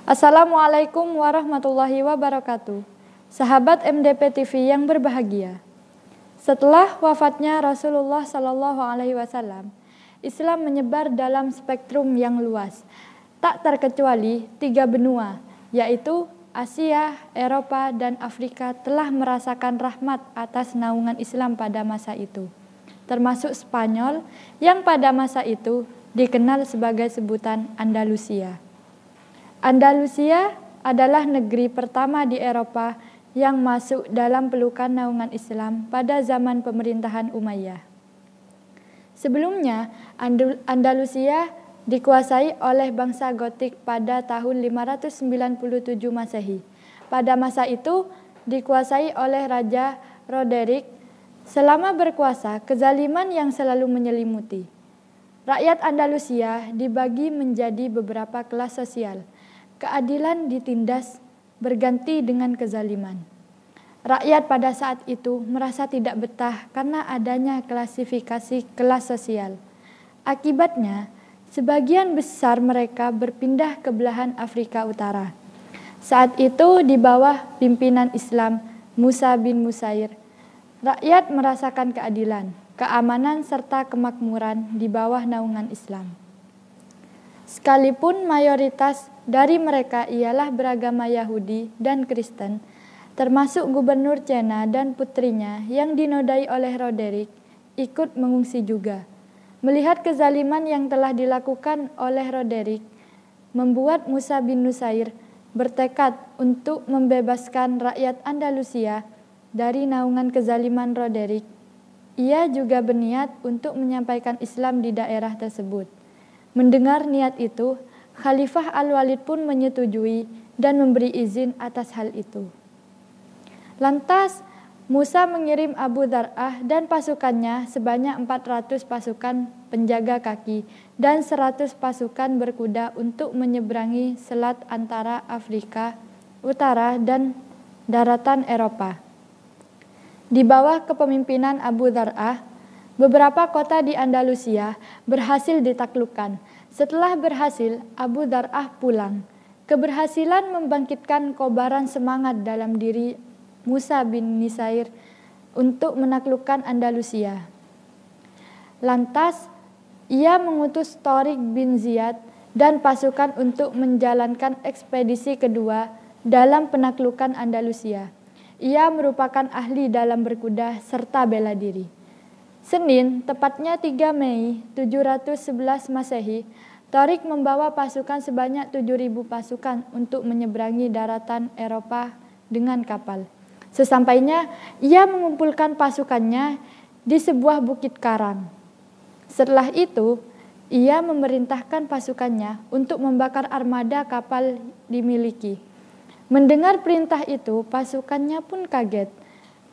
Assalamualaikum warahmatullahi wabarakatuh. Sahabat MDP TV yang berbahagia. Setelah wafatnya Rasulullah Shallallahu Alaihi Wasallam, Islam menyebar dalam spektrum yang luas, tak terkecuali 3 benua, yaitu Asia, Eropa, dan Afrika telah merasakan rahmat atas naungan Islam pada masa itu, termasuk Spanyol yang pada masa itu dikenal sebagai sebutan Andalusia. Andalusia adalah negeri pertama di Eropa yang masuk dalam pelukan naungan Islam pada zaman pemerintahan Umayyah. Sebelumnya, Andalusia dikuasai oleh bangsa Gotik pada tahun 597 Masehi. Pada masa itu dikuasai oleh Raja Roderick. Selama berkuasa, kezaliman yang selalu menyelimuti. Rakyat Andalusia dibagi menjadi beberapa kelas sosial. Keadilan ditindas berganti dengan kezaliman. Rakyat pada saat itu merasa tidak betah karena adanya klasifikasi kelas sosial. Akibatnya, sebagian besar mereka berpindah ke belahan Afrika Utara. Saat itu di bawah pimpinan Islam Musa bin Musair, rakyat merasakan keadilan, keamanan serta kemakmuran di bawah naungan Islam. Sekalipun mayoritas dari mereka ialah beragama Yahudi dan Kristen, termasuk gubernur Cena dan putrinya yang dinodai oleh Roderick, ikut mengungsi juga. Melihat kezaliman yang telah dilakukan oleh Roderick, membuat Musa bin Nusair bertekad untuk membebaskan rakyat Andalusia dari naungan kezaliman Roderick. Ia juga berniat untuk menyampaikan Islam di daerah tersebut. Mendengar niat itu, Khalifah Al-Walid pun menyetujui dan memberi izin atas hal itu. Lantas, Musa mengirim Abu Dar'ah dan pasukannya sebanyak 400 pasukan penjaga kaki dan 100 pasukan berkuda untuk menyeberangi selat antara Afrika Utara dan daratan Eropa. Di bawah kepemimpinan Abu Dar'ah, beberapa kota di Andalusia berhasil ditaklukkan. Setelah berhasil, Abu Dar'ah pulang. Keberhasilan membangkitkan kobaran semangat dalam diri Musa bin Nusair untuk menaklukkan Andalusia. Lantas, ia mengutus Tariq bin Ziyad dan pasukan untuk menjalankan ekspedisi kedua dalam penaklukan Andalusia. Ia merupakan ahli dalam berkuda serta bela diri. Senin, tepatnya 3 Mei 711 Masehi, Tariq membawa pasukan sebanyak 7.000 pasukan untuk menyeberangi daratan Eropa dengan kapal. Sesampainya, ia mengumpulkan pasukannya di sebuah bukit karang. Setelah itu, ia memerintahkan pasukannya untuk membakar armada kapal dimiliki. Mendengar perintah itu, pasukannya pun kaget,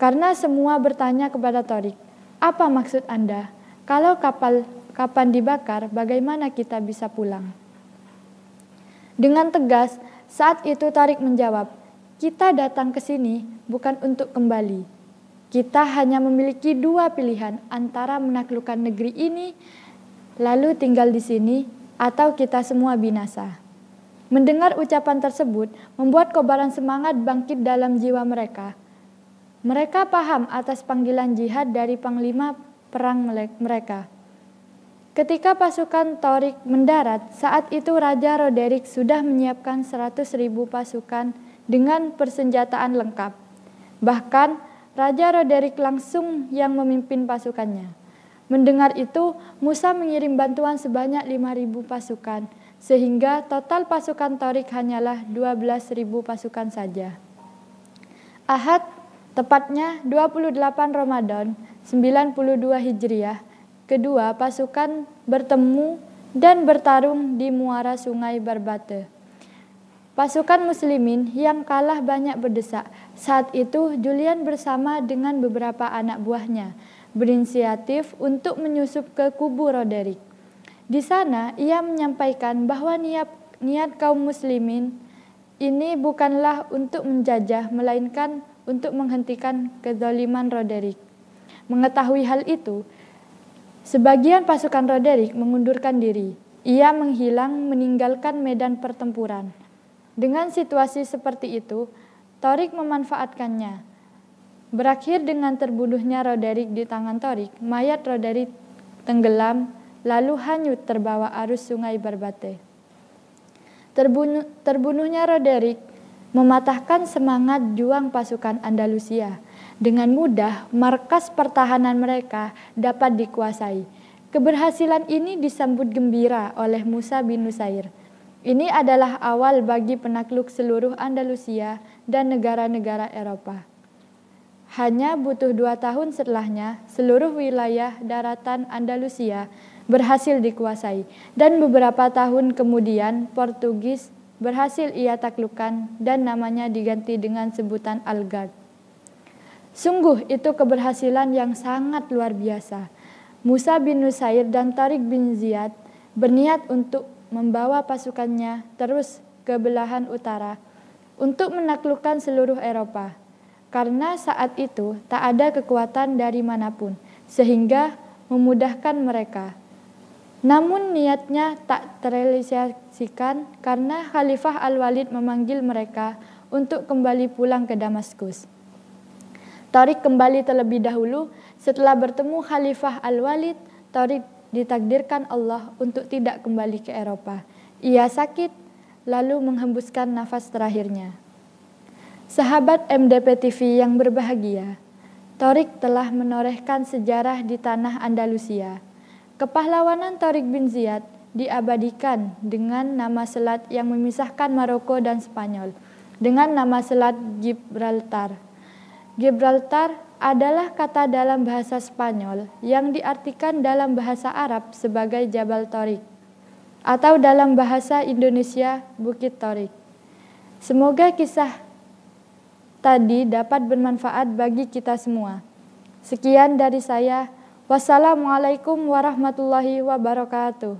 karena semua bertanya kepada Tariq, "Apa maksud Anda? Kalau kapal kapan dibakar, bagaimana kita bisa pulang?" Dengan tegas, saat itu Tariq menjawab, "Kita datang ke sini bukan untuk kembali. Kita hanya memiliki 2 pilihan antara menaklukkan negeri ini, lalu tinggal di sini, atau kita semua binasa." Mendengar ucapan tersebut, membuat kobaran semangat bangkit dalam jiwa mereka. Mereka paham atas panggilan jihad dari panglima perang mereka. Ketika pasukan Tariq mendarat, saat itu Raja Roderick sudah menyiapkan 100.000 pasukan dengan persenjataan lengkap. Bahkan, Raja Roderick langsung yang memimpin pasukannya. Mendengar itu, Musa mengirim bantuan sebanyak 5.000 pasukan, sehingga total pasukan Tariq hanyalah 12.000 pasukan saja. Ahad, tepatnya 28 Ramadan 92 Hijriah, kedua pasukan bertemu dan bertarung di muara sungai Barbate. Pasukan muslimin yang kalah banyak berdesak. Saat itu Julian bersama dengan beberapa anak buahnya berinisiatif untuk menyusup ke kubu Roderick. Di sana ia menyampaikan bahwa niat kaum muslimin ini bukanlah untuk menjajah, melainkan untuk menghentikan kezaliman Roderick. Mengetahui hal itu, sebagian pasukan Roderick mengundurkan diri. Ia menghilang meninggalkan medan pertempuran. Dengan situasi seperti itu, Torik memanfaatkannya. Berakhir dengan terbunuhnya Roderick di tangan Torik, mayat Roderick tenggelam lalu hanyut terbawa arus sungai Barbate. Terbunuhnya Roderick mematahkan semangat juang pasukan Andalusia. Dengan mudah, markas pertahanan mereka dapat dikuasai. Keberhasilan ini disambut gembira oleh Musa bin Nusair. Ini adalah awal bagi penakluk seluruh Andalusia dan negara-negara Eropa. Hanya butuh 2 tahun setelahnya, seluruh wilayah daratan Andalusia berhasil dikuasai. Dan beberapa tahun kemudian, Portugis berhasil ia taklukkan dan namanya diganti dengan sebutan Algarve. Sungguh itu keberhasilan yang sangat luar biasa. Musa bin Nusair dan Tariq bin Ziyad berniat untuk membawa pasukannya terus ke belahan utara untuk menaklukkan seluruh Eropa. Karena saat itu tak ada kekuatan dari manapun, sehingga memudahkan mereka. Namun niatnya tak terrealisasikan karena Khalifah Al-Walid memanggil mereka untuk kembali pulang ke Damaskus. Tariq kembali terlebih dahulu. Setelah bertemu Khalifah Al-Walid, Tariq ditakdirkan Allah untuk tidak kembali ke Eropa. Ia sakit, lalu menghembuskan nafas terakhirnya. Sahabat MDP TV yang berbahagia, Tariq telah menorehkan sejarah di tanah Andalusia. Kepahlawanan Tariq bin Ziyad diabadikan dengan nama selat yang memisahkan Maroko dan Spanyol, dengan nama selat Gibraltar. Gibraltar adalah kata dalam bahasa Spanyol yang diartikan dalam bahasa Arab sebagai Jabal Tariq, atau dalam bahasa Indonesia Bukit Tariq. Semoga kisah tadi dapat bermanfaat bagi kita semua. Sekian dari saya. Wassalamualaikum warahmatullahi wabarakatuh.